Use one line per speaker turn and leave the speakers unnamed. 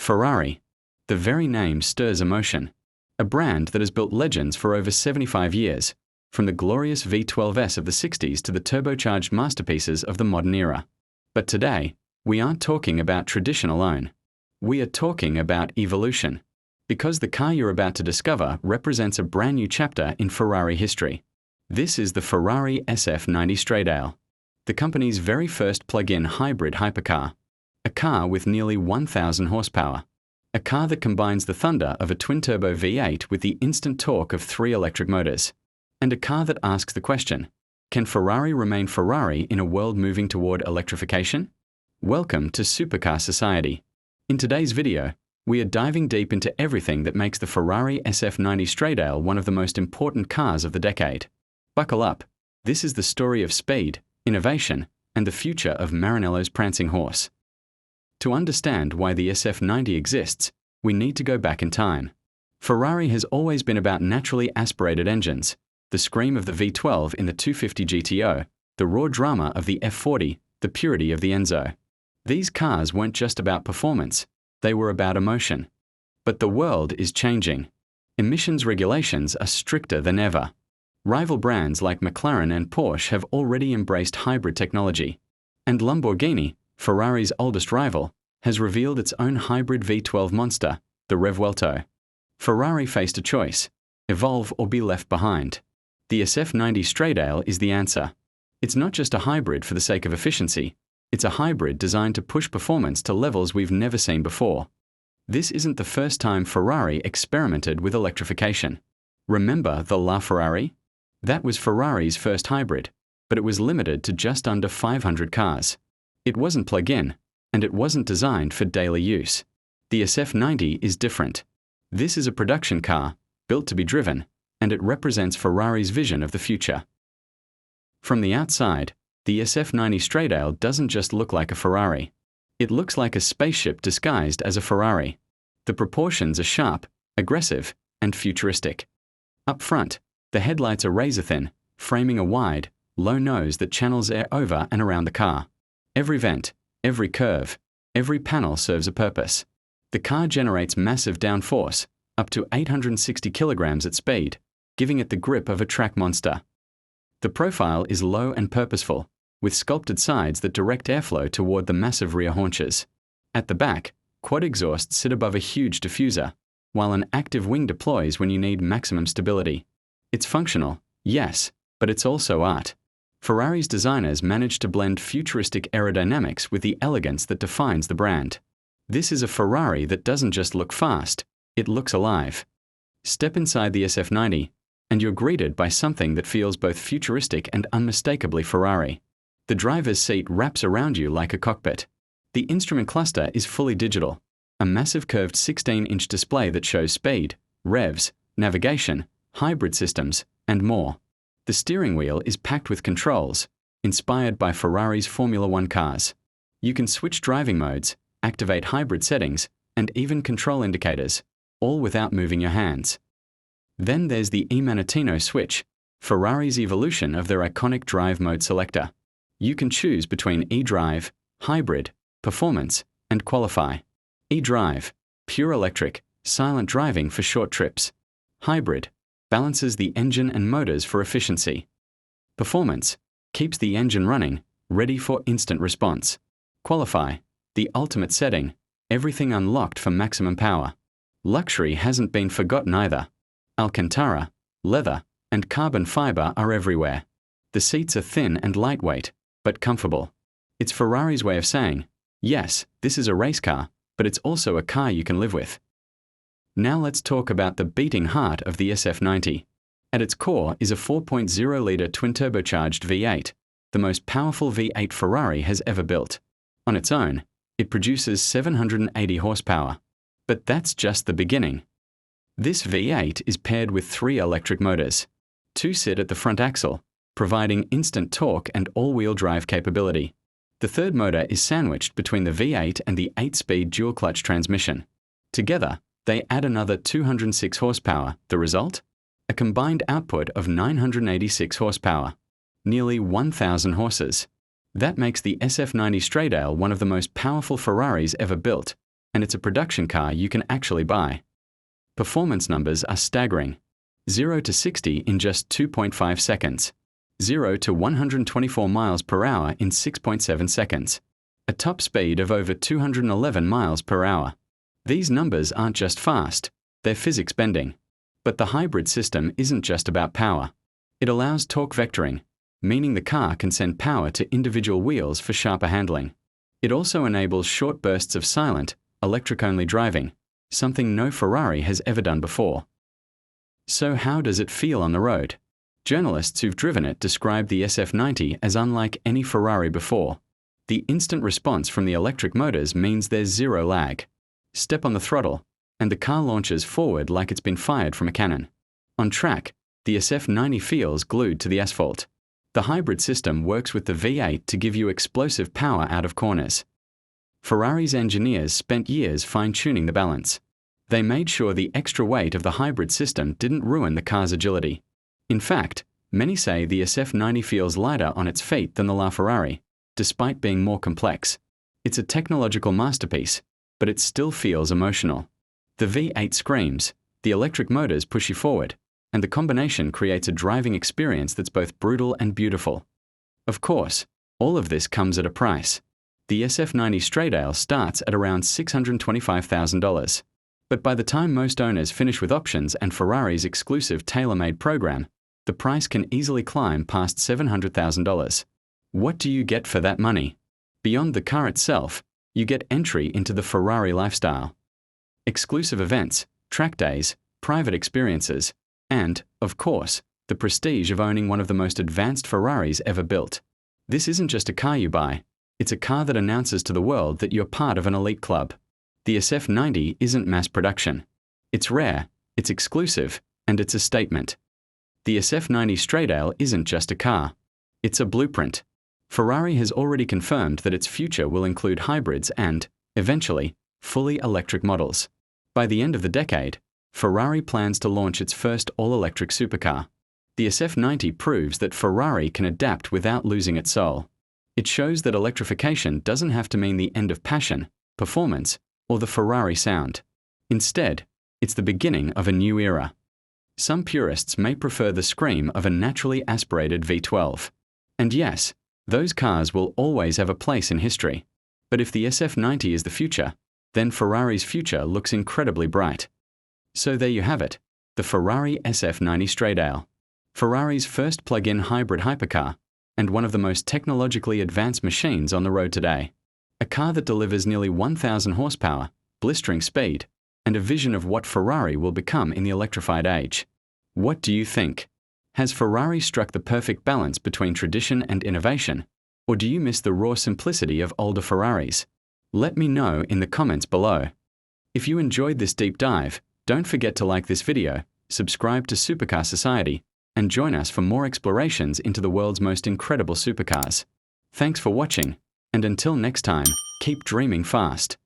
Ferrari. The very name stirs emotion. A brand that has built legends for over 75 years, from the glorious V12S of the 60s to the turbocharged masterpieces of the modern era. But today, we aren't talking about tradition alone. We are talking about evolution. Because the car you're about to discover represents a brand new chapter in Ferrari history. This is the Ferrari SF90 Stradale, the company's very first plug-in hybrid hypercar. A car with nearly 1,000 horsepower. A car that combines the thunder of a twin-turbo V8 with the instant torque of 3 electric motors. And a car that asks the question, can Ferrari remain Ferrari in a world moving toward electrification? Welcome to Supercar Society. In today's video, we are diving deep into everything that makes the Ferrari SF90 Stradale one of the most important cars of the decade. Buckle up. This is the story of speed, innovation, and the future of Maranello's prancing horse. To understand why the SF90 exists, we need to go back in time. Ferrari has always been about naturally aspirated engines, the scream of the V12 in the 250 GTO, the raw drama of the F40, the purity of the Enzo. These cars weren't just about performance, they were about emotion. But the world is changing. Emissions regulations are stricter than ever. Rival brands like McLaren and Porsche have already embraced hybrid technology. And Lamborghini, Ferrari's oldest rival, has revealed its own hybrid V12 monster, the Revuelto. Ferrari faced a choice: evolve or be left behind. The SF90 Stradale is the answer. It's not just a hybrid for the sake of efficiency, it's a hybrid designed to push performance to levels we've never seen before. This isn't the first time Ferrari experimented with electrification. Remember the LaFerrari? That was Ferrari's first hybrid, but it was limited to just under 500 cars. It wasn't plug-in, and it wasn't designed for daily use. The SF90 is different. This is a production car, built to be driven, and it represents Ferrari's vision of the future. From the outside, the SF90 Stradale doesn't just look like a Ferrari. It looks like a spaceship disguised as a Ferrari. The proportions are sharp, aggressive, and futuristic. Up front, the headlights are razor-thin, framing a wide, low nose that channels air over and around the car. Every vent, every curve, every panel serves a purpose. The car generates massive downforce, up to 860 kilograms at speed, giving it the grip of a track monster. The profile is low and purposeful, with sculpted sides that direct airflow toward the massive rear haunches. At the back, quad exhausts sit above a huge diffuser, while an active wing deploys when you need maximum stability. It's functional, yes, but it's also art. Ferrari's designers managed to blend futuristic aerodynamics with the elegance that defines the brand. This is a Ferrari that doesn't just look fast, it looks alive. Step inside the SF90, and you're greeted by something that feels both futuristic and unmistakably Ferrari. The driver's seat wraps around you like a cockpit. The instrument cluster is fully digital, a massive curved 16-inch display that shows speed, revs, navigation, hybrid systems, and more. The steering wheel is packed with controls, inspired by Ferrari's Formula One cars. You can switch driving modes, activate hybrid settings, and even control indicators, all without moving your hands. Then there's the e-Manettino switch, Ferrari's evolution of their iconic drive mode selector. You can choose between e-drive, hybrid, performance, and qualify. E-drive, pure electric, silent driving for short trips. Hybrid, balances the engine and motors for efficiency. Performance, keeps the engine running, ready for instant response. Qualify, the ultimate setting, everything unlocked for maximum power. Luxury hasn't been forgotten either. Alcantara, leather, and carbon fiber are everywhere. The seats are thin and lightweight, but comfortable. It's Ferrari's way of saying, yes, this is a race car, but it's also a car you can live with. Now let's talk about the beating heart of the SF90. At its core is a 4.0-litre twin-turbocharged V8, the most powerful V8 Ferrari has ever built. On its own, it produces 780 horsepower. But that's just the beginning. This V8 is paired with 3 electric motors. 2 sit at the front axle, providing instant torque and all-wheel drive capability. The third motor is sandwiched between the V8 and the 8-speed dual-clutch transmission. Together, they add another 206 horsepower. The result? A combined output of 986 horsepower. Nearly 1,000 horses. That makes the SF90 Stradale one of the most powerful Ferraris ever built, and it's a production car you can actually buy. Performance numbers are staggering. 0 to 60 in just 2.5 seconds. 0 to 124 miles per hour in 6.7 seconds. A top speed of over 211 miles per hour. These numbers aren't just fast, they're physics bending. But the hybrid system isn't just about power. It allows torque vectoring, meaning the car can send power to individual wheels for sharper handling. It also enables short bursts of silent, electric-only driving, something no Ferrari has ever done before. So how does it feel on the road? Journalists who've driven it describe the SF90 as unlike any Ferrari before. The instant response from the electric motors means there's zero lag. Step on the throttle, and the car launches forward like it's been fired from a cannon. On track, the SF90 feels glued to the asphalt. The hybrid system works with the V8 to give you explosive power out of corners. Ferrari's engineers spent years fine-tuning the balance. They made sure the extra weight of the hybrid system didn't ruin the car's agility. In fact, many say the SF90 feels lighter on its feet than the LaFerrari, despite being more complex. It's a technological masterpiece, but it still feels emotional. The V8 screams, the electric motors push you forward, and the combination creates a driving experience that's both brutal and beautiful. Of course, all of this comes at a price. The SF90 Stradale starts at around $625,000. But by the time most owners finish with options and Ferrari's exclusive tailor-made program, the price can easily climb past $700,000. What do you get for that money? Beyond the car itself, you get entry into the Ferrari lifestyle. Exclusive events, track days, private experiences, and, of course, the prestige of owning one of the most advanced Ferraris ever built. This isn't just a car you buy, it's a car that announces to the world that you're part of an elite club. The SF90 isn't mass production. It's rare, it's exclusive, and it's a statement. The SF90 Stradale isn't just a car. It's a blueprint. Ferrari has already confirmed that its future will include hybrids and, eventually, fully electric models. By the end of the decade, Ferrari plans to launch its first all-electric supercar. The SF90 proves that Ferrari can adapt without losing its soul. It shows that electrification doesn't have to mean the end of passion, performance, or the Ferrari sound. Instead, it's the beginning of a new era. Some purists may prefer the scream of a naturally aspirated V12. And yes, those cars will always have a place in history. But if the SF90 is the future, then Ferrari's future looks incredibly bright. So there you have it, the Ferrari SF90 Stradale. Ferrari's first plug-in hybrid hypercar, and one of the most technologically advanced machines on the road today. A car that delivers nearly 1,000 horsepower, blistering speed, and a vision of what Ferrari will become in the electrified age. What do you think? Has Ferrari struck the perfect balance between tradition and innovation, or do you miss the raw simplicity of older Ferraris? Let me know in the comments below. If you enjoyed this deep dive, don't forget to like this video, subscribe to Supercar Society, and join us for more explorations into the world's most incredible supercars. Thanks for watching, and until next time, keep dreaming fast.